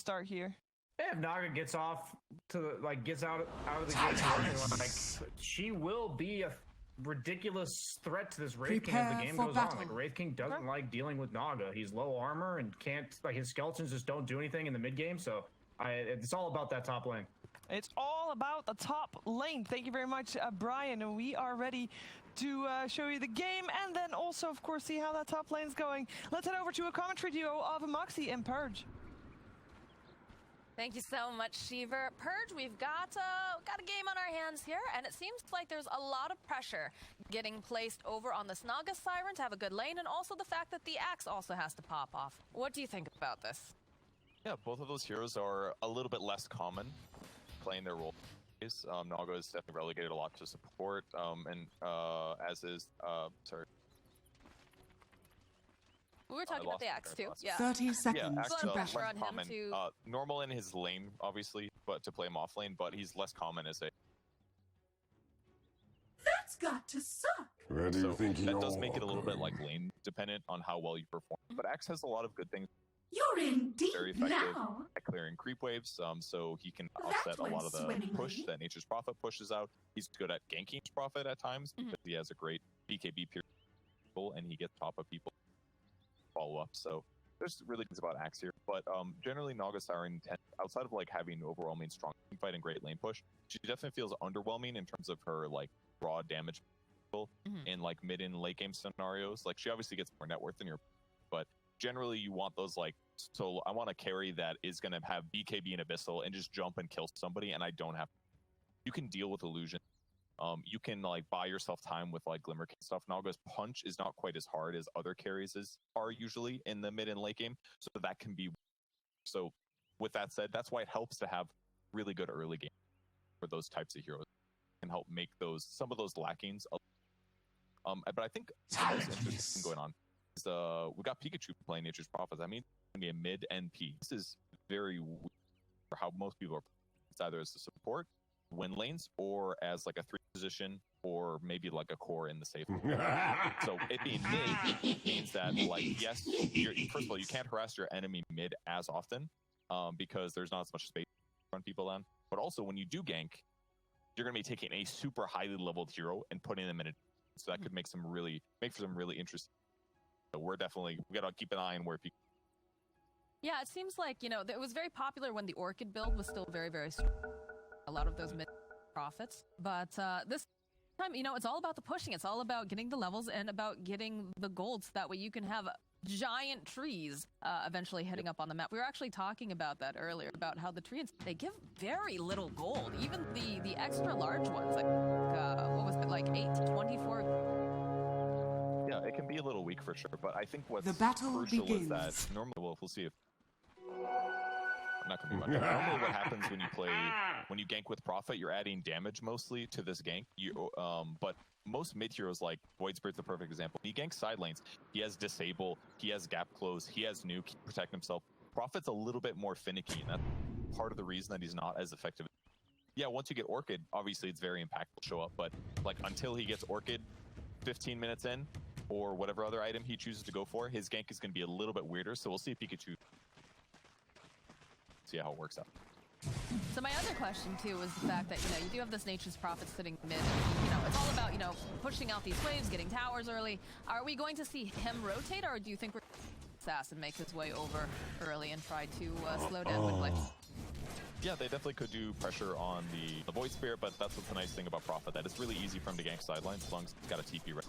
start here. If Naga gets off to gets out of the gate, she will be a ridiculous threat to this Wraith King as the game goes on. Like Wraith King doesn't like dealing with Naga. He's low armor and can't his skeletons just don't do anything in the mid game. So it's all about that top lane. It's all about the top lane. Thank you very much, Brian. And we are ready to show you the game and then also, of course, see how that top lane's going. Let's head over to a commentary duo of Moxie and Purge. Thank you so much, Sheever. Purge, we've got a game on our hands here, and it seems like there's a lot of pressure getting placed over on this Naga Siren to have a good lane, and also the fact that the Axe also has to pop off. What do you think about this? Yeah, both of those heroes are a little bit less common playing their role. Naga is definitely relegated a lot to support, and as is, sorry. We were talking about the Axe too. Yeah. 30 seconds. Yeah, Axe a lot of pressure less on common. him to... Normal in his lane, obviously, but to play him off lane, but he's less common as a... That's got to suck. Where do you think that does make it a little bit like lane dependent on how well you perform. But Axe has a lot of good things. You're in deep Very effective now. at clearing creep waves, so he can offset a lot of the push that Nature's Prophet pushes out. He's good at ganking Prophet at times because he has a great BKB period and he gets top of people follow up. So there's really things about Axe here, but generally Naga Siren, outside of having overwhelming strong fight and great lane push, she definitely feels underwhelming in terms of her raw damage in mid and late game scenarios. She obviously gets more net worth than your, but generally you want those so I want a carry that is going to have BKB and Abyssal and just jump and kill somebody, and I don't have. You can deal with illusion. You can buy yourself time with Glimmer King stuff. Naga's punch is not quite as hard as other carries are usually in the mid and late game, so that can be. So, with that said, that's why it helps to have really good early game for those types of heroes. It can help make some of those lackings. But I think what's interesting going on is we got Pikachu playing Nature's Prophet. I mean, it's gonna be a mid NP. This is very weird for how most people are. It's either as a support, win lanes, or as a 3 position, or maybe a core in the safe. So it being mid means that yes, first of all, you can't harass your enemy mid as often because there's not as much space to run people down. But also when you do gank, you're going to be taking a super highly leveled hero and putting them in it. So that could make for some really interesting. So we got to keep an eye on where people. Yeah, it seems like, it was very popular when the Orchid build was still very, very strong. A lot of those mid profits. But this time, it's all about the pushing. It's all about getting the levels and about getting the gold so that way you can have giant trees eventually hitting up on the map. We were actually talking about that earlier, about how the trees, they give very little gold. Even the extra large ones, what was it, 8 to 24? Yeah, it can be a little weak for sure, but I think what's The battle crucial begins. is that normally, we'll see if not gonna be much. Normally what happens when you gank with Prophet, you're adding damage mostly to this gank. But most mid heroes like Void Spirit's the perfect example. He ganks side lanes. He has disable, he has gap close, he has nuke, he protect himself. Prophet's a little bit more finicky, and that's part of the reason that he's not as effective. Yeah, once you get Orchid, obviously it's very impactful to show up, but until he gets Orchid 15 minutes in, or whatever other item he chooses to go for, his gank is going to be a little bit weirder, so we'll see if Pikachu see how it works out. So my other question too was the fact that you do have this Nature's Prophet sitting mid. It's all about pushing out these waves, getting towers early. Are we going to see him rotate, or do you think we're Assassin make his way over early and try to slow down Windblade? Yeah, they definitely could do pressure on the Void Spirit, but that's what's the nice thing about Prophet, that it's really easy for him to gank sidelines as long as he's got a TP right.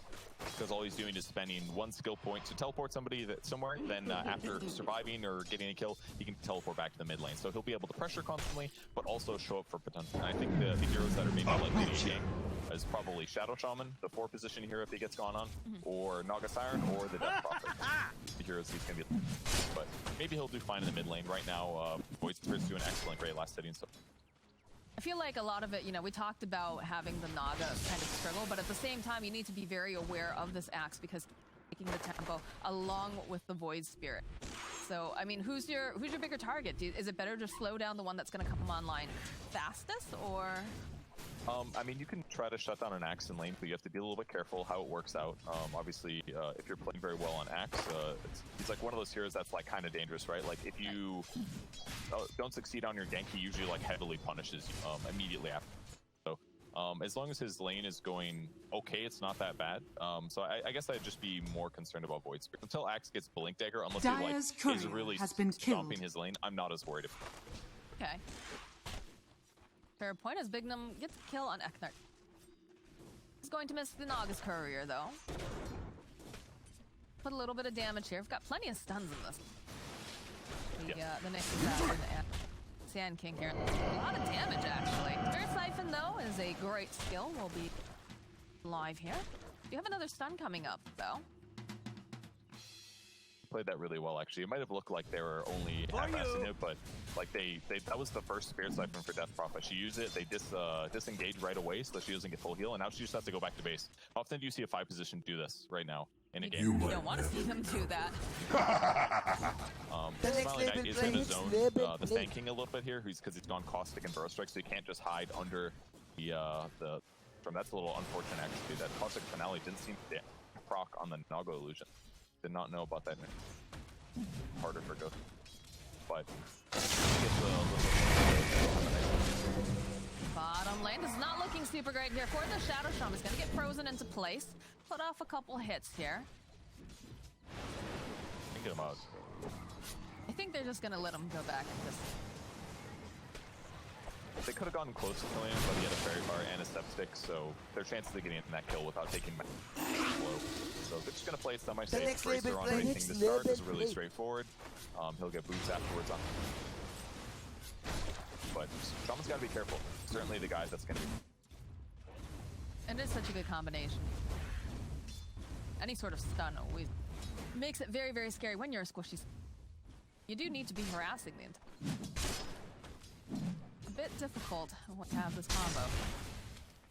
Because all he's doing is spending 1 skill point to teleport somebody somewhere, then after surviving or getting a kill, he can teleport back to the mid lane. So he'll be able to pressure constantly, but also show up for potential. And I think the heroes that are maybe likely to gank is probably Shadow Shaman, the 4 position hero if he gets gone on, or Naga Siren, or the Death Prophet. The heroes he's going to be... But maybe he'll do fine in the mid lane. Right now, Void Spirit's doing excellent, great last hitting. So I feel like a lot of it, we talked about having the Naga kind of struggle, but at the same time, you need to be very aware of this Axe because taking the tempo along with the Void Spirit. So, I mean, who's your bigger target? Is it better to slow down the one that's going to come online fastest, or I mean, you can try to shut down an Axe in lane, but you have to be a little bit careful how it works out. Obviously, if you're playing very well on Axe, he's like one of those heroes that's like kind of dangerous, right? Like if you don't succeed on your gank, he usually like heavily punishes you immediately after. So as long as his lane is going okay, it's not that bad. So I guess I'd just be more concerned about Void Spirit until Axe gets Blink Dagger. Unless he like is really stomping his lane, I'm not as worried. Okay. Fair point as Bignum gets a kill on Eknar. He's going to miss the Nagas Courier though. Put a little bit of damage here. We've got plenty of stuns in this. The next assassin and Sand King here. A lot of damage actually. Spirit Siphon though is a great skill. We'll be live here. You have another stun coming up though. Played that really well actually. It might have looked like they were only half-assing it, but like they that was the first Spirit Siphon for Death Prophet. She used it, they disengage right away so that she doesn't get full heal, and now she just has to go back to base. How often do you see a 5 position do this right now in a game? You don't want to see them do that. Smiling Knight is going to zone the Sand King a little bit here, because he's gone Caustic and Burrow Strike, so he can't just hide under the that's a little unfortunate actually. That Caustic Finale didn't seem to proc on the Naga illusion. Did not know about that. Harder for Ghost. But bottom lane is not looking super great here for the Shadow Shaman. Is going to get frozen into place. Put off a couple hits here. Get him out. I think they're just going to let him go back at this. They could have gotten close to killing him, but he had a Fairy Fire and a Step Stick, so their chances of getting that kill without taking low. So they're just going to play it semi-safe. Bracer on anything to start is really straightforward. He'll get boots afterwards on. But Shaman's got to be careful. Certainly the guy that's going to be. And it's such a good combination. Any sort of stun always makes it very, very scary when you're a squishy. You do need to be harassing the entire. A bit difficult to have this combo.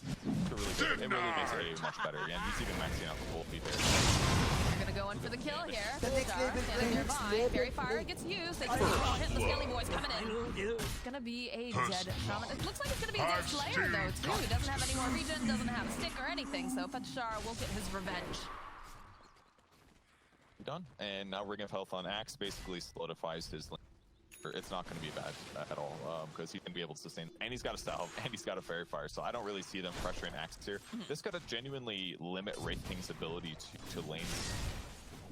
It really makes it much better. And he's even maxing out the full feed there. They're gonna go in for the kill here. Star standing nearby. Fairy Fire gets used. They can hit the Skelly Boys coming in. It's gonna be a dead Shaman. It looks like it's gonna be a dead Slayer though too. He doesn't have any more regen, doesn't have a stick or anything. So Petashara will get his revenge. Done. And now Ring of Health on Axe basically solidifies his lane. It's not going to be bad at all because he's going to be able to sustain, and he's got a Salve, and he's got a Fairy Fire, so I don't really see them pressuring Axe here. This got to genuinely limit Wraith King's ability to lane.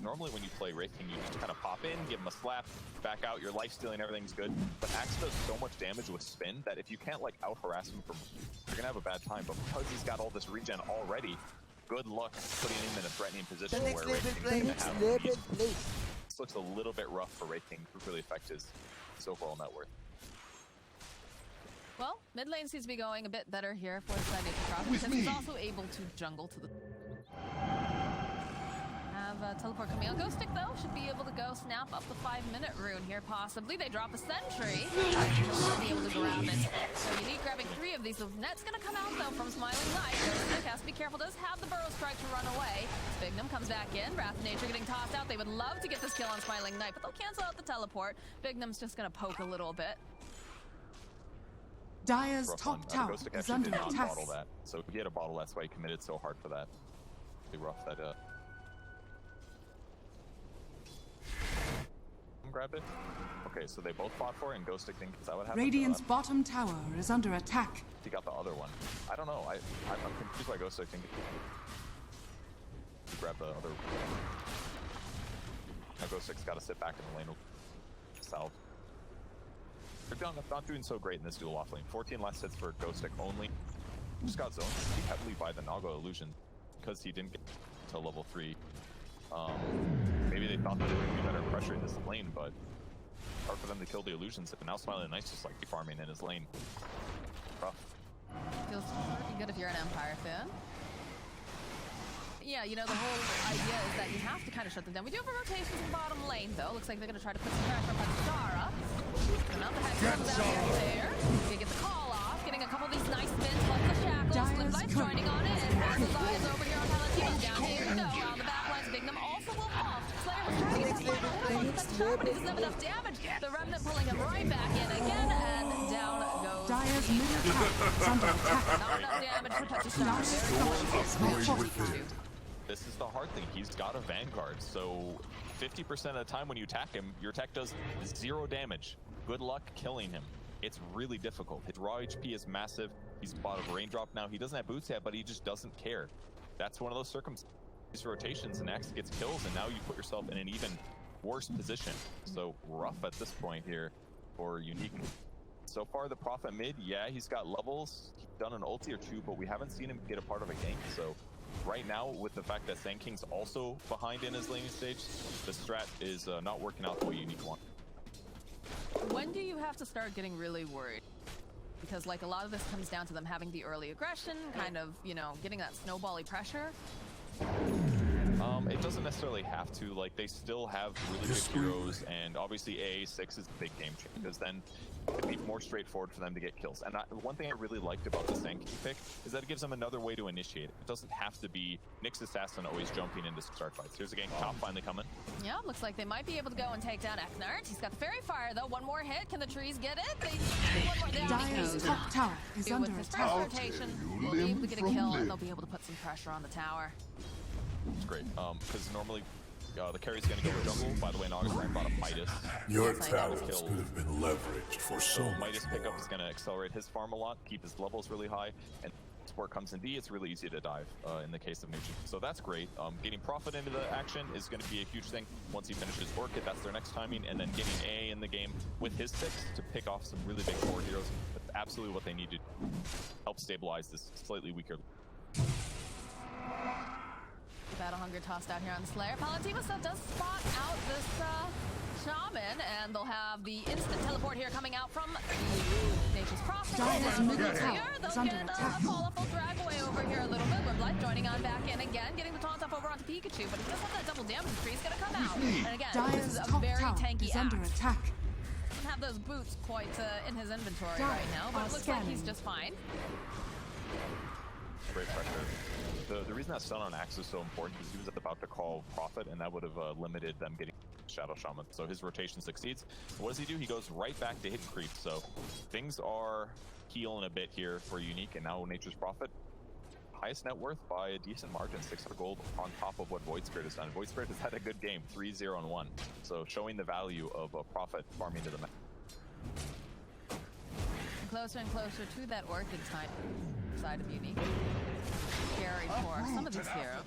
Normally when you play Wraith King, you just kind of pop in, give him a slap, back out, your life stealing, everything's good. But Axe does so much damage with spin that if you can't like out-harass him, you're going to have a bad time. But because he's got all this regen already, good luck putting him in a threatening position where Wraith King's going to have this looks a little bit rough for Wraith King to really affect his overall net worth. Well, mid lane seems to be going a bit better here for the side nature Prophet because he's also able to jungle to the. Have teleport coming out. Ghost Stick though should be able to go snap up the 5-minute rune here possibly. They drop a sentry. He'll be able to grab it. So Yunique grabbing 3 of these. The net's gonna come out though from Smiling Knight. Ghost Stick has to be careful. Does have the Burrow Strike to run away. Bignum comes back in. Wrath of Nature getting tossed out. They would love to get this kill on Smiling Knight, but they'll cancel out the teleport. Bignum's just gonna poke a little bit. Dire's top tower is under attack. Bottle that. So he had a bottle, that's why he committed so hard for that. Really rough that grabbed it. Okay, so they both fought for it, and Ghost Stick thinks that would happen. Radiant's bottom tower is under attack. He got the other one. I don't know. I'm confused why Ghost Stick thinks he grabbed the other. Now Ghost Stick's got to sit back in the lane. South. They're not doing so great in this duel offlane. 14 last hits for Ghost Stick only. Just got zoned pretty heavily by the Naga illusion because he didn't get to level 3. Maybe they thought that they would be better pressuring this lane, but hard for them to kill the illusions. And now Smiling Knight's just like farming in his lane. Rough. Feels pretty good if you're an Empire fan. Yeah, you know, the whole idea is that you have to kind of shut them down. We do have a rotation in the bottom lane, though. Looks like they're going to try to put some pressure on Petashara. Now the hex comes out here there. They get the call off, getting a couple of these nice spins, plus the shackles. Fliplight's joining on in. Has his eyes over here on Palatino. Down here we go. On the back lines, Bignum also will fall. Slayer was trying to get the final one with Petashara, but he doesn't have enough damage. The Remnant pulling him right back in again, and down goes Dire's middle tower is under attack. Not enough damage to touch his tower. Very close. This is the hard thing. He's got a Vanguard, so 50% of the time when you attack him, your attack does 0 damage. Good luck killing him. It's really difficult. His raw HP is massive. He's bought a Raindrop now. He doesn't have boots yet, but he just doesn't care. That's one of those circumstances. These rotations, and Axe gets kills, and now you put yourself in an even worse position. So rough at this point here for Yunique. So far, the Prophet mid, yeah, he's got levels. He's done an ulti or 2, but we haven't seen him get a part of a gank. So right now, with the fact that Sand King's also behind in his laning stage, the strat is not working out the way Yunique wants. When do you have to start getting really worried? Because like a lot of this comes down to them having the early aggression, kind of, you know, getting that snowbally pressure. It doesn't necessarily have to. Like, they still have really good heroes, and obviously AA6 is a big game changer, because then it'd be more straightforward for them to get kills. And one thing I really liked about the Sand King pick is that it gives them another way to initiate it. It doesn't have to be Nyx Assassin always jumping into start fights. Here's a gank top finally coming. Yeah, looks like they might be able to go and take down Eknard. He's got the Fairy Fire though. One more hit. Can the trees get it? One more. Dire's top tower is under with his first attack. rotation, they'll be able to get a kill, and they'll be able to put some pressure on the tower. It's great, because normally the carry's gonna go with jungle. By the way, Nog's right bought a Midas. Your towers could have been leveraged for so much Midas pickup more. is gonna accelerate his farm a lot, keep his levels really high, and support comes in D, it's really easy to dive in the case of Nature. So that's great. Getting Prophet into the action is gonna be a huge thing. Once he finishes Orchid, that's their next timing, and then getting A in the game with his picks to pick off some really big core heroes. That's absolutely what they need to help stabilize this slightly weaker. Battle Hunger tossed out here on Slayer. Palantima does spot out this Shaman, and they'll have the instant teleport here coming out from Nature's Prophet. Dire's middle tower They'll is under get attack. Pauliful drag away over here a little bit. Webblight joining on back in again, getting the taunt up over onto Pikachu, but he does have that double damage. The tree's gonna come out. And again, this Dire's is a top very tower tanky is under Axe. attack. Doesn't have those boots quite in his inventory Dire right now, but are it looks like he's scanning. just fine. Great pressure. The reason that stun on Axe is so important is he was about to call Prophet, and that would have limited them getting Shadow Shaman. So his rotation succeeds. What does he do? He goes right back to hidden creep. So things are healing a bit here for Yunique, and now Nature's Prophet. Highest net worth by a decent margin, 600 gold on top of what Void Spirit has done. Void Spirit has had a good game, 3-0-1. So showing the value of a Prophet farming to the map. Closer and closer to that Orchid time side of Yunique. Scary for some of these heroes.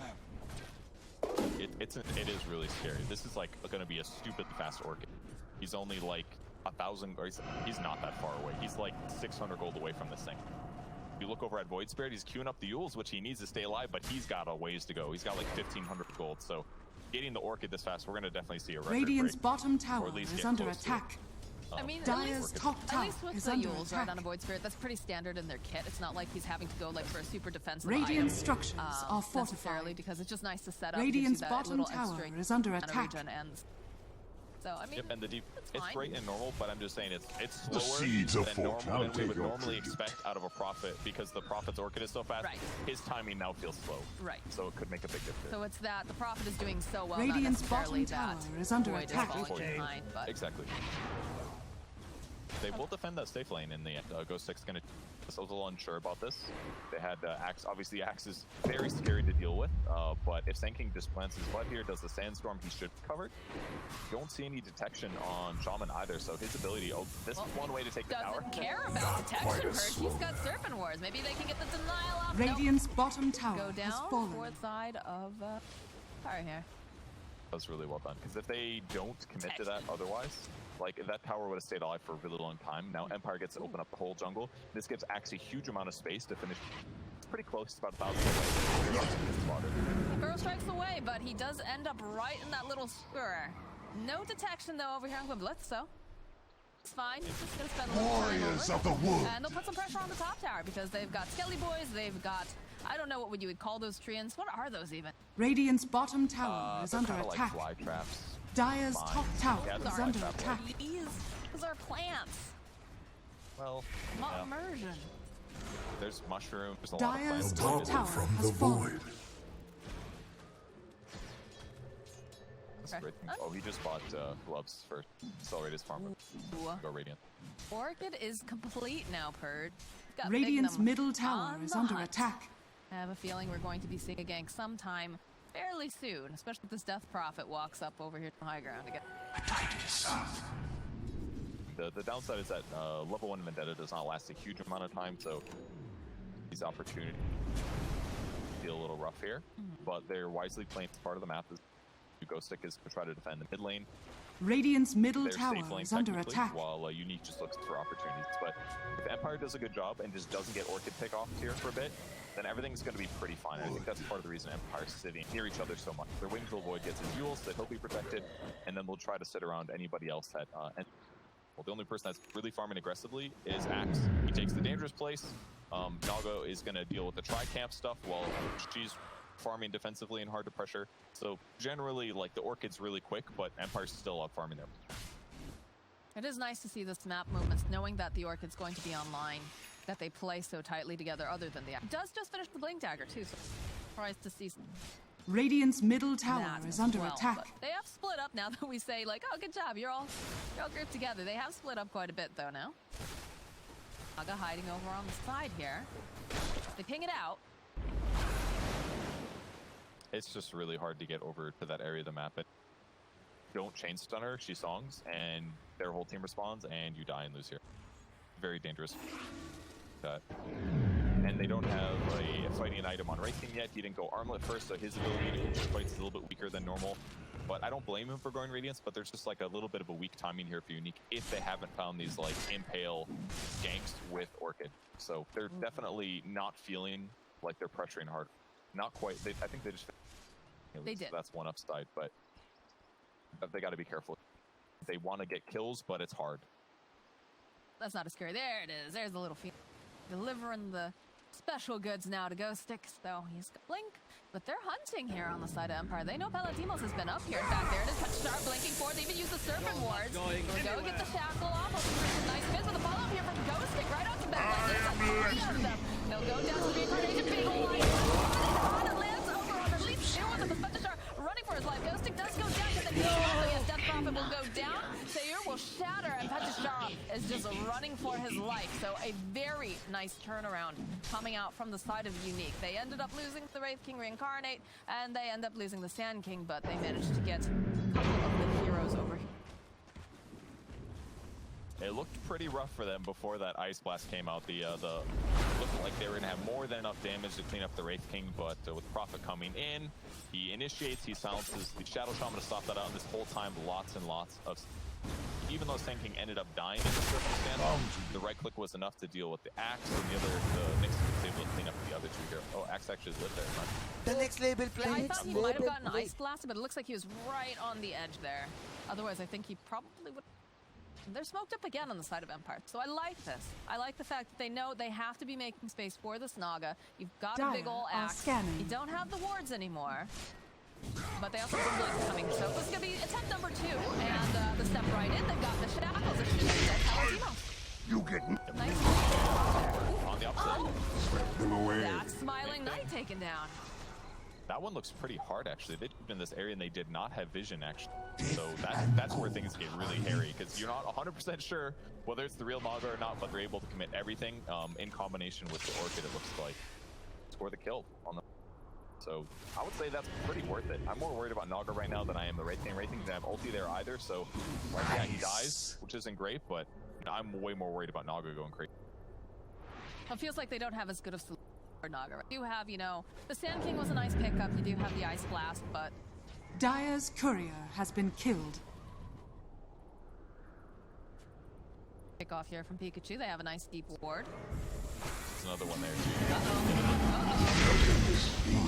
It is really scary. This is like going to be a stupid fast Orchid. He's only like 1,000, or he's not that far away. He's like 600 gold away from this thing. If you look over at Void Spirit, he's queuing up the Yules, which he needs to stay alive, but he's got a ways to go. He's got like 1,500 gold, so getting the Orchid this fast, we're going to definitely see a record Radiant's break, bottom tower or at least is get under close to it. attack. I mean, Dire's top at tower least with is the under Yules attack. right on a Void Spirit, that's pretty standard in their kit. It's not like he's having to go like for a super defensive Radiant item, structures are necessarily, fortified. because it's just nice to set up. Radiant's that bottom little tower extra is under mana attack. regen and so I mean, Yep, and the it's fine. great and normal, but I'm just saying it's The slower seeds of than fortune. normal I'll than we take would your normally tribute. expect out of a Prophet, because the Prophet's Orchid is so fast. Right. His timing now feels slow. Right. So it could make a big difference. So it's that the Prophet is doing so well, Radiant's not necessarily bottom that tower is under Void attack. is falling behind, but Exactly. They will defend that safe lane in the end. Ghost 6 going to... I was a little unsure about this. They had Axe. Obviously, Axe is very scary to deal with, but if Sand King just plants his butt here, does the Sandstorm, he should be covered. Don't see any detection on Shaman either, so his ability... Oh, this is one way to take the tower. doesn't care about detection. quite Perch. as He's slow. got Serpent Wars. Maybe they can get the denial off. Radiant's bottom Nope. tower Go has down fallen. fourth side of Empire here. That was really well done, because if they don't commit to that otherwise, like if that tower would have stayed alive for a really long time, now Empire gets to open up the whole jungle. This gives Axe a huge amount of space to finish. It's pretty close, it's about 1,000 away. Burrow strikes away, but he does end up right in that little square. No detection though over here on Gwiblith, so it's fine. He's just gonna spend a little time Warriors over. of the wood. And they'll put some pressure on the top tower because they've got Skelly Boys, they've got, I don't know what you would call those treants. What are those even? Radiant's bottom tower is They're under kinda attack. like fly traps. Dire's Fine. top tower Yeah, they're is fly under trap attack. Those are plants. Well, yeah. Immersion. There's mushrooms, there's a lot of Dire's plants. top Bubble tower from has the fallen. void. Okay. Oh, he just bought gloves for accelerate his farm. Go Radiant. Orchid is complete now, Purge. Radiant's middle tower is under attack. I have a feeling we're going to be seeing a gank sometime fairly soon, especially if this Death Prophet walks up over here to the high ground again. The downside is that level 1 Vendetta does not last a huge amount of time, so these opportunities feel a little rough here, but they're wisely playing part of the map. Ghost Stick is to try to defend the mid lane. Radiant's middle tower is under attack. While Yunique just looks for opportunities. But if Empire does a good job and just doesn't get Orchid pick off here for a bit, then everything's going to be pretty fine. I think that's part of the reason Empire's sitting near each other so much. They're waiting till Void gets his Eul's that he'll be protected, and then they'll try to sit around anybody else that... well, the only person that's really farming aggressively is Axe. He takes the dangerous place. Naga is going to deal with the tri-camp stuff while she's farming defensively and hard to pressure. So generally, like, the Orchid's really quick, but Empire's still up farming there. It is nice to see this map movements, knowing that the Orchid's going to be online, that they play so tightly together other than the... It does just finish the Blink Dagger, too, so surprised to see... Radiant's middle tower is under attack. But they have split up now that we say, like, oh, good job, you're all grouped together. They have split up quite a bit, though, now. Naga hiding over on the side here. They ping it out. It's just really hard to get over to that area of the map. And don't chain stun her, she songs, and their whole team responds, and you die and lose here. Very dangerous. And they don't have a fighting item on Wraith King yet. He didn't go armlet first, so his ability to control fights is a little bit weaker than normal. But I don't blame him for going Radiance, but there's just like a little bit of a weak timing here for Yunique if they haven't found these like Impale ganks with Orchid. So they're definitely not feeling like they're pressuring hard. Not quite. I think they just... They did. That's one upside, but they got to be careful. They want to get kills, but it's hard. That's not as scary. There it is. There's the little field. Delivering the special goods now to Ghost Stick. So he's got Blink, but they're hunting here on the side of Empire. They know Palatimos has been up here. In fact, there it is. Touch Sharp blinking forward. They even use the Serpent Wards. Go get the Shackle off. Hoping for some nice mids with a follow-up here from Ghost Stick right off the back line. There's like 3 of them. They'll go down to the reincarnation. Big line. It lands over on at least 2 of them. But Spencer running for his life. Ghost Stick does go down because then yes, Death Prophet will go down. Sayur will shatter, and Petishara is just running for his life. So a very nice turnaround coming out from the side of Yunique. They ended up losing the Wraith King Reincarnate, and they end up losing the Sand King, but they managed to get a couple of the heroes over here. It looked pretty rough for them before that Ice Blast came out. The looked like they were going to have more than enough damage to clean up the Wraith King, but with Prophet coming in, he initiates, he silences the Shadow Shaman to stop that out, and this whole time lots and lots of... Even though Sand King ended up dying in this circumstance, the right click was enough to deal with the Axe, and the next was able to clean up the other 2 here. Oh, Axe actually lived there. Huh? The next label play. Yeah, I thought he might have gotten Ice Blasted, but it looks like he was right on the edge there. Otherwise, I think he probably would... They're smoked up again on the side of Empire, so I like this. I like the fact that they know they have to be making space for this Naga. You've got a big ol' Axe. You don't have the wards anymore. But they also have Blink coming, so this is going to be attempt number 2. And the step right in, they've got the Shackles. It should be dead Paladino. You get Nice. On the upside. them away. That Smiling Knight taken down. That one looks pretty hard, actually. They did in this area, and they did not have vision, actually. So that's where things get really hairy, because you're not 100% sure whether it's the real Naga or not, but they're able to commit everything in combination with the Orchid, it looks like. Score the kill on the... So I would say that's pretty worth it. I'm more worried about Naga right now than I am the Wraith King. Wraith King didn't have ulti there either, so like, yeah, he dies, which isn't great, but I'm way more worried about Naga going crazy. It feels like they don't have as good of solution for Naga. You do have, you know, the Sand King was a nice pickup. You do have the Ice Blast, but... Dire's courier has been killed. Pick off here from Pikachu. They have a nice deep ward. There's another one there, too.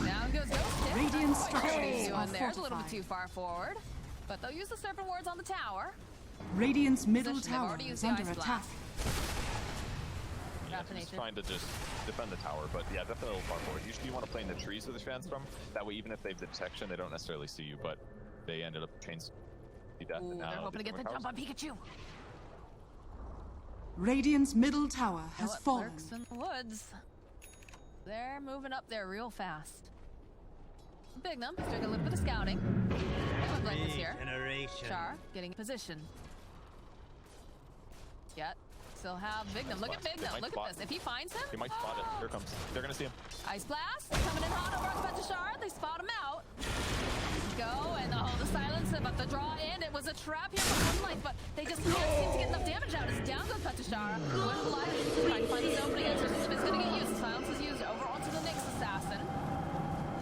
Down goes Ghost. Radiant structures Doing are there. It's a little bit fortified. too far forward. But they'll use the Serpent Wards on the tower. Radiant's middle Position, they've tower already used is the under Ice attack. Blast. Yeah, he's trying to just defend the tower, but yeah, definitely a little far forward. Usually you want to play in the trees where the fans from. That way, even if they have the detection, they don't necessarily see you, but they ended up chains to death. Ooh, they're hoping to get the jump on Pikachu. Radiant's middle tower has fallen. Lurks in the woods. They're moving up there real fast. Big Num is doing a little bit of scouting. wavelength is here. Char getting position. Yet. Still have Vignum. Look at Vignum. Look at this. If he finds him. He might spot it. Here it comes. They're going to see him. Ice Blast coming in hot over on Char. They spot him out. Go and the silence, but the draw in. It was a trap here from Moonlight, but they just can't seem to get enough damage out. It's down goes Petashar. With life, trying to find his opening. Exorcism is going to get used. Silence is used over onto the next assassin.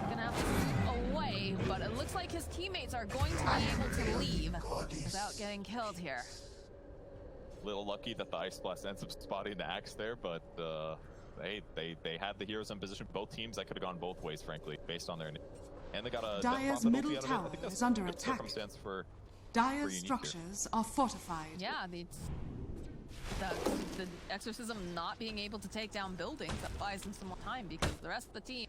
Gonna have to sweep away, but it looks like his teammates are going to be able to leave without getting killed here. Little lucky that the Ice Blast ends up spotting the axe there, but they had the heroes in position. Both teams, that could have gone both ways, frankly, based on their. And they got a Dire's middle tower is under good attack. Circumstance for Dire's structures are fortified. Yeah, the exorcism not being able to take down buildings, that buys them some more time because the rest of the team,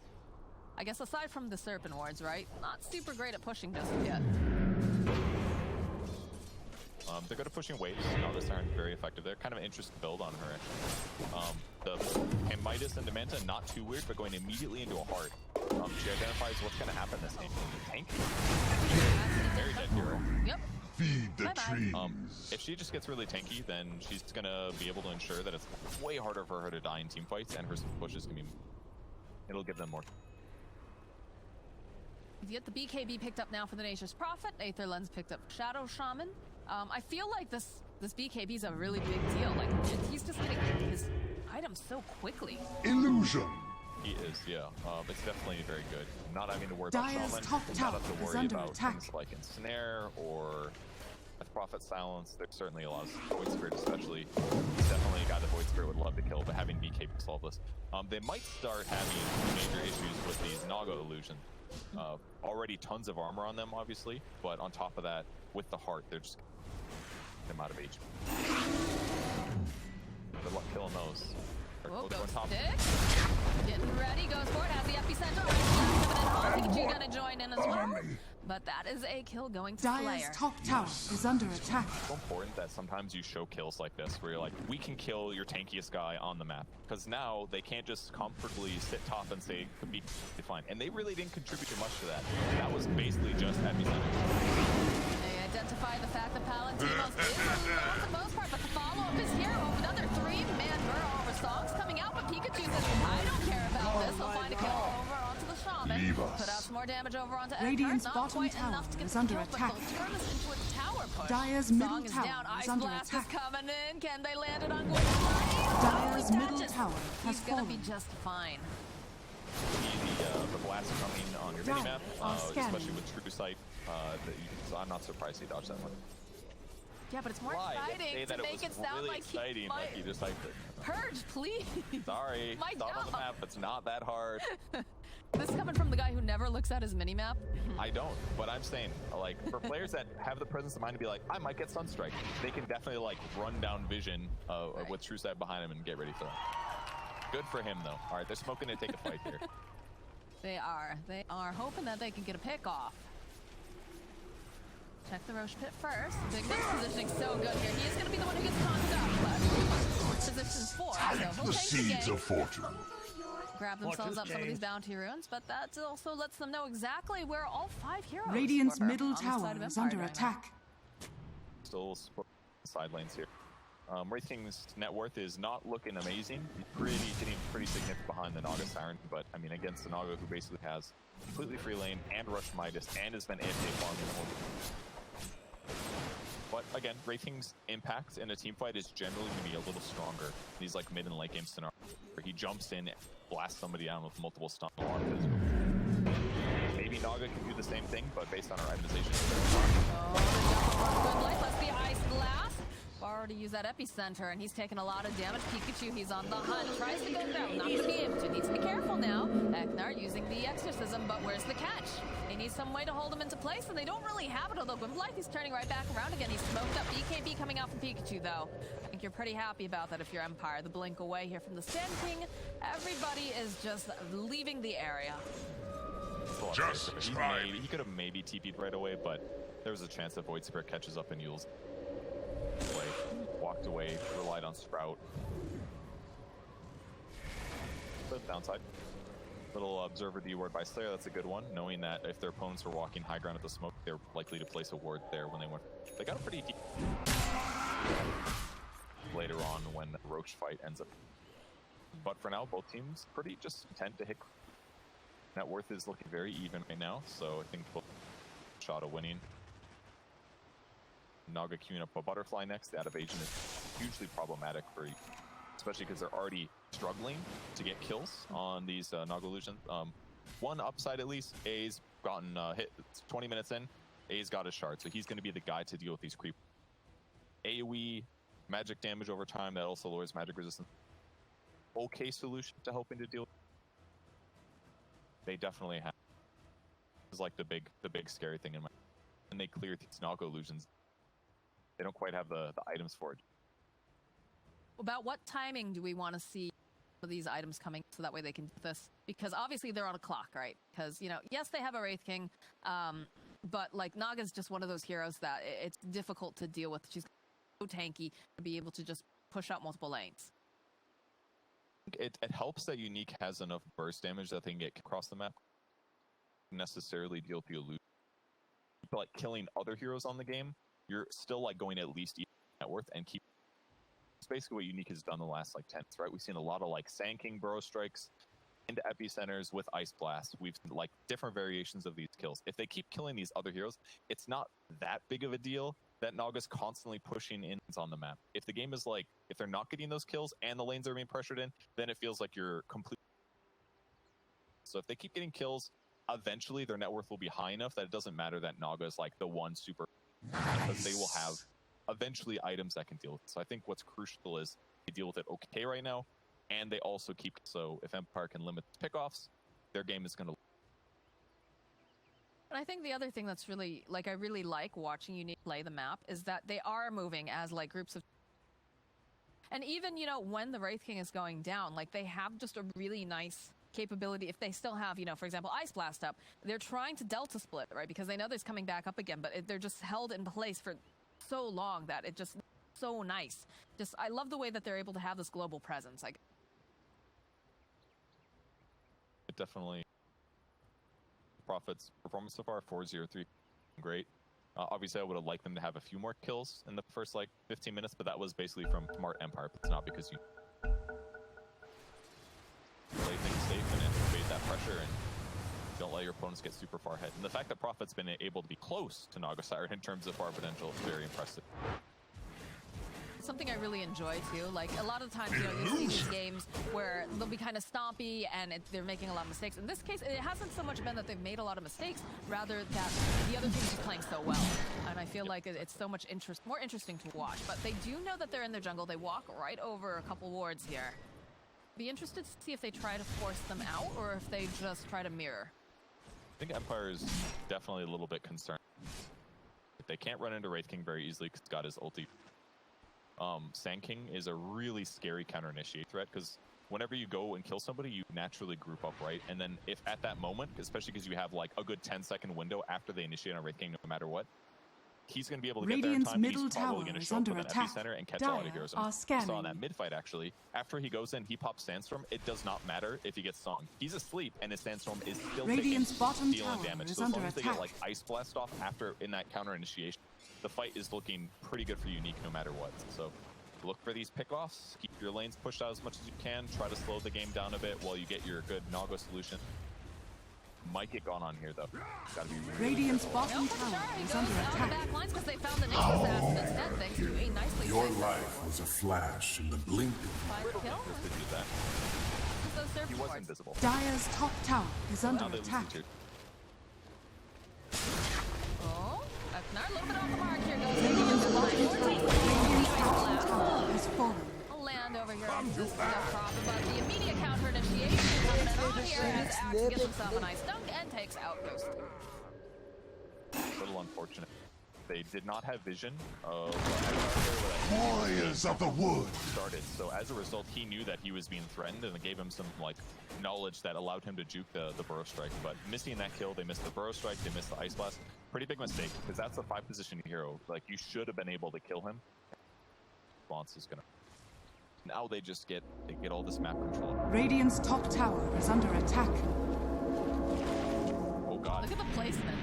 I guess aside from the Serpent Wards, right, not super great at pushing just yet. They're good at pushing waves. Now this aren't very effective. They're kind of an interesting build on her, actually. The Midas and Demanta, not too weird, but going immediately into a heart. She identifies what's going to happen this game. Tank. Very dead hero. Yep. Feed the trees. If she just gets really tanky, then she's going to be able to ensure that it's way harder for her to die in team fights, and her pushes can be. It'll give them more. You get the BKB picked up now for the Nature's Prophet. Aether Lens picked up Shadow Shaman. I feel like this BKB is a really big deal. Like, he's just getting his items so quickly. Illusion. He is, yeah. It's definitely very good. Not having to worry about Dire's Shaman, top not tower have to is worry under about attack. things like Ensnare or Prophet Silence. There's certainly a lot of Void Spirit, especially. He's definitely a guy that Void Spirit would love to kill, but having BKB solve this. They might start having major issues with these Naga illusions. Already tons of armor on them, obviously, but on top of that, with the heart, they're just them out of HP. Good luck killing those. Whoa, go stick. Getting ready, goes for it, has the epicenter. Pikachu gonna join in as well. But that is a kill going to Dire's Slayer. top tower is under attack. It's so important that sometimes you show kills like this, where you're like, we can kill your tankiest guy on the map. Because now they can't just comfortably sit top and say, could be fine. And they really didn't contribute too much to that. That was basically just epicenter. They identify the fact that Palatinos is for the most part, but the follow-up is here. Another 3-man Burrow over songs coming out, but Pikachu says, I don't care about this. He'll find a kill over onto the Shaman. Put out some more damage over onto Radiant's Eckhart. Not bottom quite tower enough to get is the under kill, attack. but they'll turn this into a tower push. Dire's middle Song is tower down. is Ice under Blast attack. is coming in. Can they land it on Gwen? Dire's middle tower has He's gonna fallen. be just fine. The blast coming on your Dire minimap, are scanning. especially with True Sight. So I'm not surprised he dodged that one. Yeah, but it's more exciting to make it sound really like exciting, he like he just typed it. Purge, please. Sorry, My it's not on the job. map. It's not that hard. This is coming from the guy who never looks at his minimap. I don't, but I'm saying, like, for players that have the presence of mind to be like, I might get Sunstrike, they can definitely, like, run down vision with True Sight behind him and get ready for that. Good for him, though. All right, they're smoking to take a fight here. They are hoping that they can get a pick off. Check the Roche pit first. Big Nick's positioning so good here. He is going to be the one who gets knocked up, but position 4, so he'll The take the seeds game. of fortune. Grab themselves up some of these bounty runes, but that also lets them know exactly where all 5 heroes Radiant's were middle on the tower side of is Empire under right now. attack. Still side lanes here. Wraith King's net worth is not looking amazing. He's getting pretty significant behind the Naga Siren, but I mean against the Naga who basically has completely free lane and Rush Midas and has been AFK farming. But again, Wraith King's impact in a team fight is generally going to be a little stronger. These like mid and late game scenarios where he jumps in, blasts somebody down with multiple stun. Maybe Naga can do the same thing, but based on our itemization. Oh, the jump on Good Light. Let's see Ice Blast. Already use that epicenter, and he's taking a lot of damage. Pikachu, he's on the hunt. Tries to go down. Not going to be able to. Needs to be careful now. Eknar using the exorcism, but where's the catch? They need some way to hold him into place, and they don't really have it. Although Gwimblythe, he's turning right back around again. He's smoked up. BKB coming out from Pikachu, though. I think you're pretty happy about that if you're Empire. The blink away here from the Sand King. Everybody is just leaving the area. Just try. He could have maybe TP'd right away, but there was a chance that Void Spirit catches up and Yule's walked away, relied on Sprout. The downside. Little observer D ward by Slayer, that's a good one, knowing that if their opponents were walking high ground at the smoke, they're likely to place a ward there when they went. They got a pretty deep later on when the Roach fight ends up. But for now, both teams pretty just content to hit. Net worth is looking very even right now, so I think both shot of winning. Naga queuing up a butterfly next. That evasion is hugely problematic for you, especially because they're already struggling to get kills on these Naga illusions. One upside at least, A's gotten hit 20 minutes in. A's got his shard, so he's going to be the guy to deal with these creep. AoE, magic damage over time, that also lowers magic resistance. Okay solution to helping to deal with. They definitely have. This is like the big scary thing in my. And they clear these Naga illusions. They don't quite have the items for it. About what timing do we want to see these items coming so that way they can do this? Because obviously they're on a clock, right? Because, you know, yes, they have a Wraith King, but like Naga's just one of those heroes that it's difficult to deal with. She's so tanky to be able to just push out multiple lanes. It helps that Yunique has enough burst damage that they can get across the map. Necessarily deal with the illusion. But like killing other heroes on the game, you're still like going at least net worth and keep. It's basically what Yunique has done the last like 10, right? We've seen a lot of like Sand King burrow strikes into epicenters with Ice Blast. We've seen like different variations of these kills. If they keep killing these other heroes, it's not that big of a deal that Naga's constantly pushing in on the map. If the game is like, if they're not getting those kills and the lanes are being pressured in, then it feels like you're completely. So if they keep getting kills, eventually their net worth will be high enough that it doesn't matter that Naga is like the one super, because they will have eventually items that can deal with it. So I think what's crucial is they deal with it okay right now, and they also keep, so if Empire can limit pickoffs, their game is going to. And I think the other thing that's really, like, I really like watching Yunique play the map is that they are moving as, like, groups of... And even, you know, when the Wraith King is going down, like, they have just a really nice capability. If they still have, you know, for example, Ice Blast up, they're trying to Delta Split, right? Because they know there's coming back up again, but they're just held in place for so long that it just... so nice. Just, I love the way that they're able to have this global presence. Like, it definitely... Prophet's performance so far, 4-0-3, great. Obviously, I would have liked them to have a few more kills in the first, like, 15 minutes, but that was basically from smart Empire. It's not because you play things safe and anticipate that pressure and don't let your opponents get super far ahead. And the fact that Prophet's been able to be close to Naga Siren in terms of far potential is very impressive. Something I really enjoy too. Like a lot of times, you know, you see these games where they'll be kind of stompy and they're making a lot of mistakes. In this case, it hasn't so much been that they've made a lot of mistakes, rather that the other team's just playing so well. And I feel like it's so much more interesting to watch. But they do know that they're in their jungle. They walk right over a couple wards here. Be interested to see if they try to force them out or if they just try to mirror. I think Empire is definitely a little bit concerned. They can't run into Wraith King very easily because he's got his ulti. Sand King is a really scary counter-initiate threat because whenever you go and kill somebody, you naturally group up, right? And then if at that moment, especially because you have like a good 10-second window after they initiate on Wraith King, no matter what, he's going to be able to get there in time. He's probably going to show up with an epicenter and catch a lot of heroes. So on that mid-fight, actually, after he goes in, he pops Sandstorm. It does not matter if he gets stung. He's asleep, and his Sandstorm is still dealing damage. So as long as they get like Ice Blast off after in that counter-initiation, the fight is looking pretty good for Yunique no matter what. So look for these pickoffs, keep your lanes pushed out as much as you can, try to slow the game down a bit while you get your good Naga solution. Might get gone on here though. Gotta be really Radiant's bottom tower is under attack. They found the Nexus assassin instead, thanks to a nicely Your life was a flash in the blink of kill. to do that. So He was invisible. Dire's top tower is under Now they lose attack. the tier. Oh, a little bit off the mark here goes. Radiant's bottom tower has fallen. I'll land over here. This is no problem, but the immediate counter initiation coming in on here as Axe gets himself a nice dunk and takes out Ghost. A little unfortunate. They did not have vision of warriors of the wood. started. So as a result, he knew that he was being threatened, and it gave him some like knowledge that allowed him to juke the burrow strike. But missing that kill, they missed the burrow strike, they missed the Ice Blast. Pretty big mistake because that's a 5-position hero. Like you should have been able to kill him. Response is gonna. Now they get all this map control. Radiant's top tower is under attack. Oh god. Look at the placement.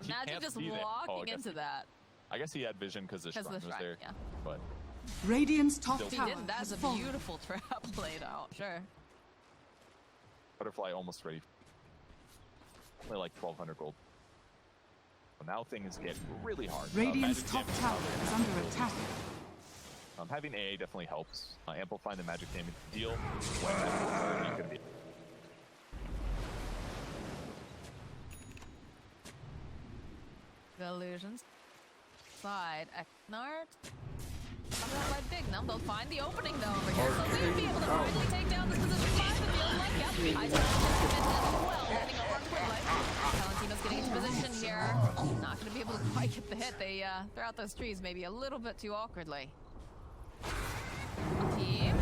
He Imagine can't just see that. walking into that. I guess he had vision because the shrine was there. Yeah. But Radiant's top If he tower didn't, that's has a fallen. beautiful trap played out. Sure. Butterfly almost ready. Only like 1,200 gold. So now things get really hard. Radiant's Magic top damage tower is under attack. Having AA definitely helps. Amplifying the magic damage deal when that you can be. The illusions. Side. Eknart. Coming out by Big Num. They'll find the opening though over here. So they'll be able to finally take down this position. 5 it feels like. Yep. I as well. Landing over on Twilight. Valentino's getting into position here. Not going to be able to quite get the hit. They throw out those trees maybe a little bit too awkwardly. Team.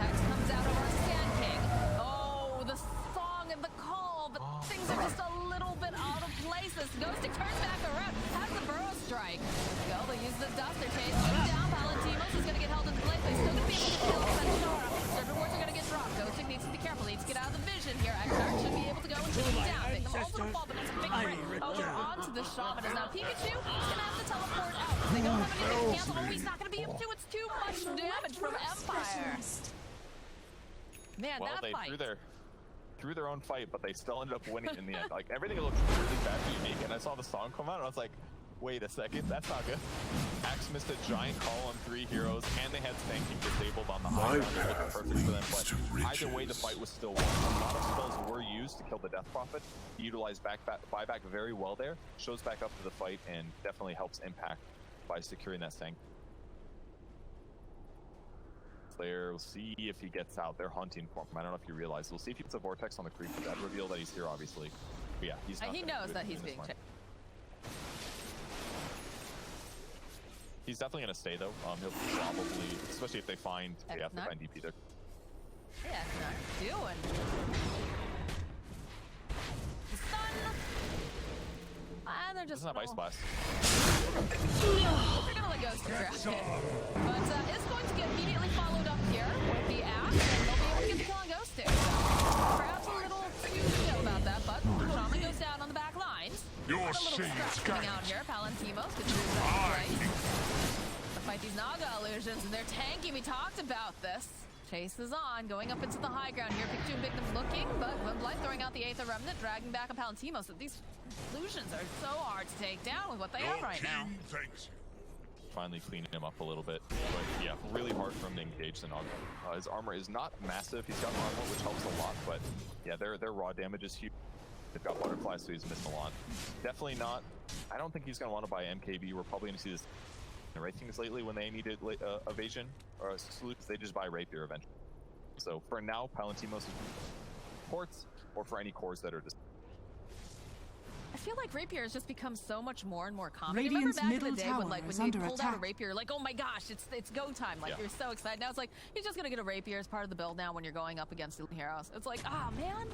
Hex comes out over Sand King. Oh, the song and the call, but things are just a little bit out of place. This Ghostic turns back around, has the burrow strike. Go, they use the dust, they're chasing him down. Palantimos is going to get held in place. They're still going to be able to kill Senshara. Certain wards are going to get dropped. Ghostic needs to be careful, needs to get out of the vision here. Eknart should be able to go and take him down. Take them also to fall, but that's a big crit over onto the shaman. Is now Pikachu. He's going to have to teleport out. They don't have anything to cancel. Oh, he's not going to be able to. It's too much damage from Empire. Man, Well, that they fight. threw their own fight, but they still ended up winning in the end. Like everything looked really bad for Unique, and I saw the song come out, and I was like, wait a second, that's not good. Axe missed a giant call on 3 heroes, and they had Stanking disabled on the high ground. It looked perfect for them, but either way, the fight was still won. A lot of spells were used to kill the Death Prophet. He utilized buyback very well there, shows back up to the fight, and definitely helps Impact by securing that Stank. Slayer, we'll see if he gets out. They're hunting for him. I don't know if you realize. We'll see if he puts a vortex on the creep. That reveal that he's here, obviously. But yeah, he's not. He knows that he's being chased. He's definitely gonna stay though. He'll probably, especially if they find, they have to find DP there. Yeah, not doing. Stun. And they're just Doesn't have Ice Blast. They're gonna let Ghost grab it. But it's going to get immediately followed up here with the axe, and they'll be able to get the kill on Ghost there. Perhaps a little too chill about that, but the Shaman goes down on the back lines. Your A little scratch coming out here. Palantimos gets moved out of place. Fight these Naga illusions, and they're tanky. We talked about this. Chase is on, going up into the high ground here. Pikachu and Big Them looking, but Blight throwing out the Aether Remnant, dragging back a Palantimos. These illusions are so hard to take down with what they have right now. Thanks. Finally cleaning him up a little bit. But yeah, really hard for him to engage the Nog. His armor is not massive. He's got armor, which helps a lot, but yeah, their raw damage is huge. They've got Butterfly, so he's missing a lot. Definitely not. I don't think he's going to want to buy MKB. We're probably going to see this in ratings lately when they needed evasion or salutes. They just buy Rapier eventually. So for now, Palantimos is ports, or for any cores that are just. I feel like Rapier has just become so much more and more common. Radiant's Remember back in the day middle when, like, tower is when you under pulled out a attack. Rapier, like, oh my gosh, it's go time. Like, Yeah. you're so excited. Now it's like, you're just gonna get a Rapier as part of the build now when you're going up against the heroes. It's like, ah, man.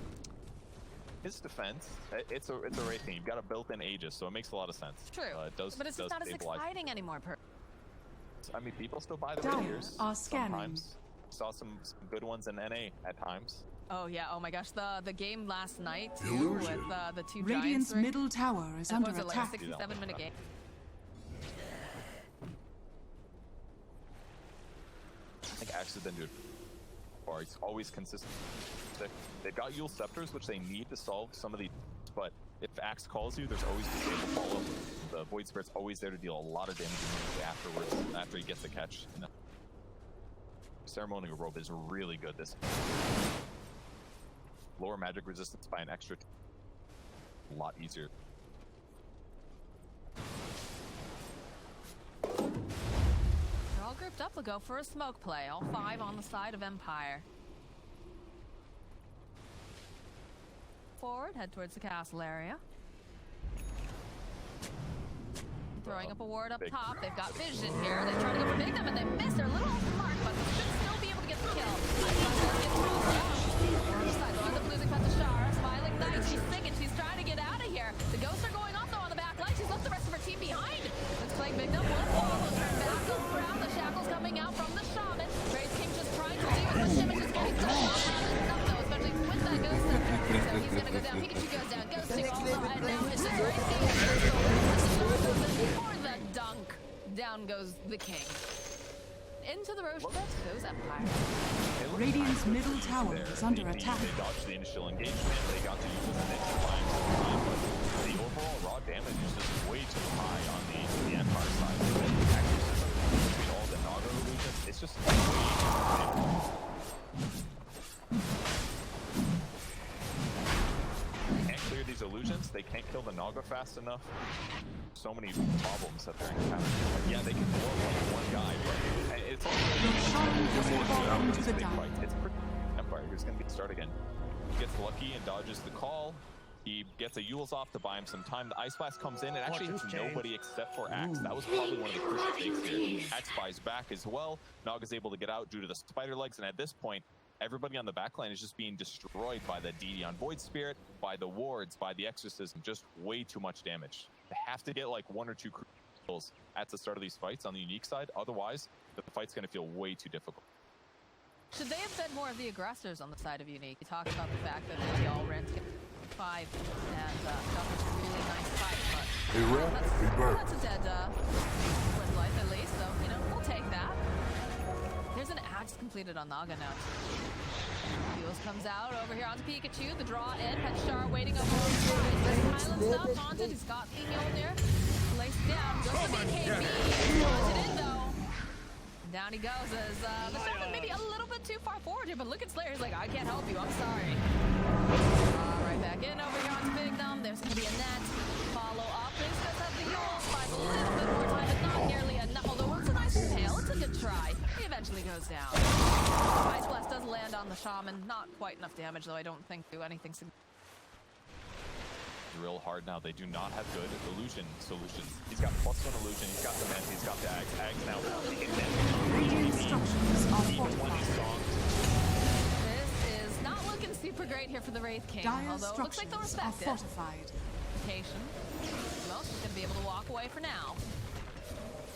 His defense, it's a Wraith thing. You've got a built-in Aegis, so it makes a lot of sense. True. It does, But it's just not as exciting anymore. I mean, people still buy the Dire Rapiers are scanning. sometimes. Saw some good ones in NA at times. Oh yeah, oh my gosh, the game last night too, Illusion. with the 2 Radiant's giants. middle tower is That under was like a attack. 67-minute game. I think Axe has been doing far. He's always consistent. They've got Yule Scepters, which they need to solve some of these, but if Axe calls you, there's always disable follow. The Void Spirit's always there to deal a lot of damage immediately afterwards, after he gets the catch. You know? Ceremonial Robe is really good this. Lower magic resistance by an extra a lot easier. They're all grouped up. They'll go for a smoke play. All 5 on the side of Empire. Forward, head towards the castle area. Throwing up a ward up top. They've got vision here. They try to go for Big Them and they miss. They're a little off the mark, but they should still be able to get the kill. They'll end up losing Petashara. Smiling Knight. She's thinking she's trying to get out of here. The ghosts are going off though on the back line. She's left the rest of her team behind. Looks like Big Them will follow. Turn back around. The shackles coming out from the Pikachu goes down, ghosting also, and now it's just right there. For the dunk, down goes the king. Into the Roche pit goes Empire. Radiant's middle tower is under attack. They dodged the initial engagement. They got to use this initial time, but the overall raw damage is just way too high on the Empire side. Actually, between all the Naga illusions, it's just way too damage. They can't clear these illusions. They can't kill the Naga fast enough. So many problems that they're encountering. Like, yeah, they can blow like one guy, but it's also it's pretty Empire. He's going to get started again. He gets lucky and dodges the call. He gets a Yule's off to buy him some time. The Ice Blast comes in and actually hits nobody except for Axe. That was probably one of the crucial takes here. Axe buys back as well. Nog is able to get out due to the spider legs, and at this point, everybody on the backline is just being destroyed by the DD on Void Spirit, by the wards, by the Exorcism. Just way too much damage. They have to get like 1 or 2 kills at the start of these fights on the Unique side. Otherwise, the fight's going to feel way too difficult. Should they have been more of the aggressors on the side of Unique? You talked about the fact that they all ran to get 5 and got a really nice fight, but that's a dead win life at least, so, you know, we'll take that. There's an axe completed on Naga now. Heals comes out over here onto Pikachu. The draw in. Petshar waiting over on the side. Highland stuff. Haunted. He's got the Mjolnir. Placed down. Goes to BKB. Haunted in though. And down he goes as the Shaman maybe a little bit too far forward here, but look at Slayer. He's like, I can't help you. I'm sorry. Right back in over here onto Big Dumb. There's going to be a net. Follow up. This does have the Yules. Buys a little bit more time, but not nearly enough. Although it's a nice tail. It's a good try. He eventually goes down. Ice Blast does land on the Shaman. Not quite enough damage, though I don't think do anything significant. Real hard now. They do not have good illusion solutions. He's got +1 illusion. He's got the Manta. He's got the Axe. Axe now. Radiant structures are fortified. This is not looking super great here for the Wraith King. Dire although it looks like they'll structures are respect it. fortified. Most is going to be able to walk away for now.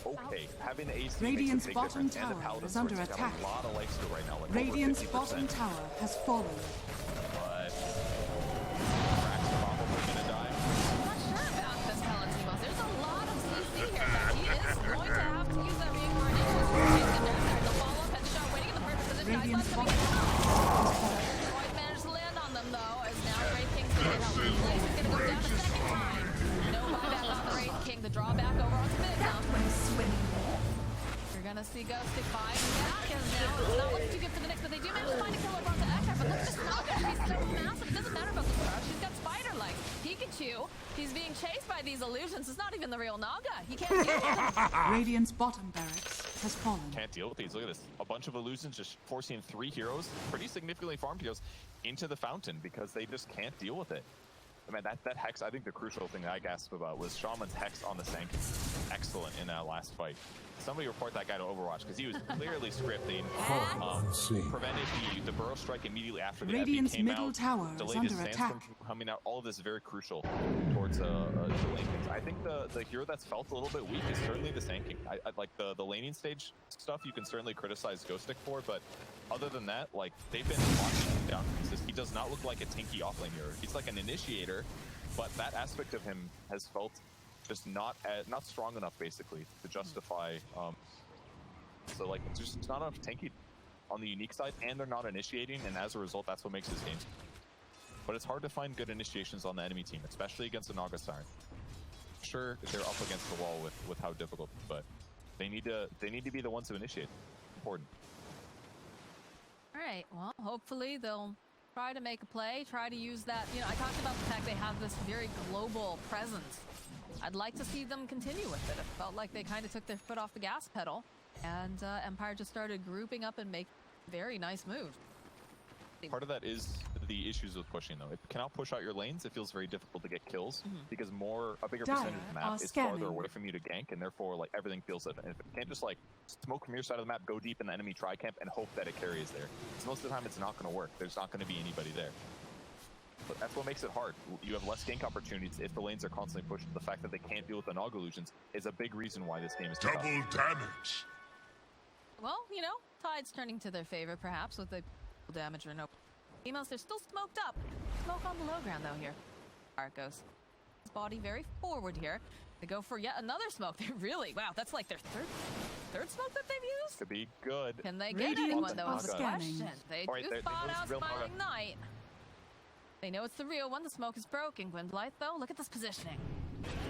Okay, having AC Radiant's makes a big bottom difference, and the tower Paladin is under Sword's got attack. a lot of life steal right now, like Radiant's over 50%. bottom tower has fallen. But Rack's probably gonna die. I'm not sure about this Palatemos. There's a lot of CC here, but he is going to have to use that reincarnation. There's a follow-up headshot waiting in the perfect position. Radiant's Ice Blast coming in. Void managed to land on them, though, as now Wraith King's going to get help. Blaze is going to go down a second time. No buyback on the Wraith King. The drawback over on the Big now. You're going to see Ghostic fight back, as now it's not looking too good for the Knicks, but they do manage to find a kill over onto Eckhart, but look at this Naga. She's so massive. It doesn't matter about the star. She's got spider legs. Pikachu, he's being chased by these illusions. It's not even the real Naga. He can't deal with them. Radiant's bottom barracks has fallen. Can't deal with these. Look at this. A bunch of illusions just forcing 3 heroes, pretty significantly farmed heroes, into the fountain because they just can't deal with it. I mean, that Hex, I think the crucial thing that I gasped about was Shaman's Hex on the Sank. Excellent in that last fight. Somebody report that guy to Overwatch because he was clearly scripting, prevented the Burrow Strike immediately after the Radiant's FP came middle out, tower is delayed under his attack. Sandstorm from coming out. All of this is very crucial towards the lane things. I think the hero that's felt a little bit weak is certainly the Sanking. I like the laning stage stuff you can certainly criticize Ghostic for, but other than that, like, they've been locking him down. He does not look like a tanky offlane hero. He's like an initiator, but that aspect of him has felt just not strong enough, basically, to justify. So, like, it's just not enough tanky on the Unique side, and they're not initiating, and as a result, that's what makes this game. But it's hard to find good initiations on the enemy team, especially against the Naga Siren. Sure, they're up against the wall with how difficult, but they need to be the ones to initiate. Important. All right, well, hopefully they'll try to make a play, try to use that. You know, I talked about the fact they have this very global presence. I'd like to see them continue with it. It felt like they kind of took their foot off the gas pedal, and Empire just started grouping up and making very nice moves. Part of that is the issues with pushing, though. If you cannot push out your lanes, it feels very difficult to get kills because a bigger percentage of the map is farther away from you to gank, and therefore, like, everything feels it. And if you can't just, like, smoke from your side of the map, go deep in the enemy tri-camp, and hope that it carries there. Because most of the time, it's not going to work. There's not going to be anybody there. But that's what makes it hard. You have less gank opportunities if the lanes are constantly pushed. The fact that they can't deal with the Nog illusions is a big reason why this game is tough. Double damage. Well, you know, tide's turning to their favor, perhaps, with the damage or no emails. They're still smoked up. smoke on the low ground though here. Arcos. His body very forward here. They go for yet another smoke. They really, wow, that's like their third smoke that they've used? Could be good. Can they get Radiant anyone though is the scanning. question. They Alright, do they spot know it's out real Smiling Naga. Knight. They know it's the real one. The smoke is broken. Gwynblythe though, look at this positioning.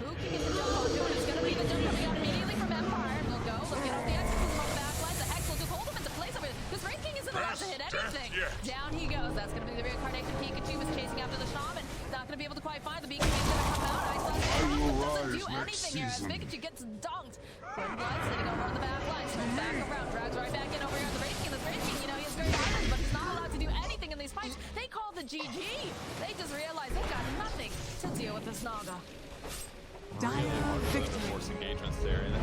Who can get the jump onto it? It's gonna be the jump coming out immediately from Empire. We'll go, looking up the X on the back line. The Hex will just hold him into place over this Wraith King isn't allowed to hit anything. Down he goes. That's gonna be the reincarnation. Pikachu is chasing after the shaman. Not gonna be able to quite find the beacon. He's gonna come out. I doesn't do anything here as Pikachu gets dunked. Gwynblythe sitting over on the back line. Spins back around, drags right back in over here on the Wraith King. The Wraith King, you know, he has great items, but he's not allowed to do anything in these fights. They call the GG. They just realize they've got nothing to deal with this Naga. Dire victory. Force engagements there, and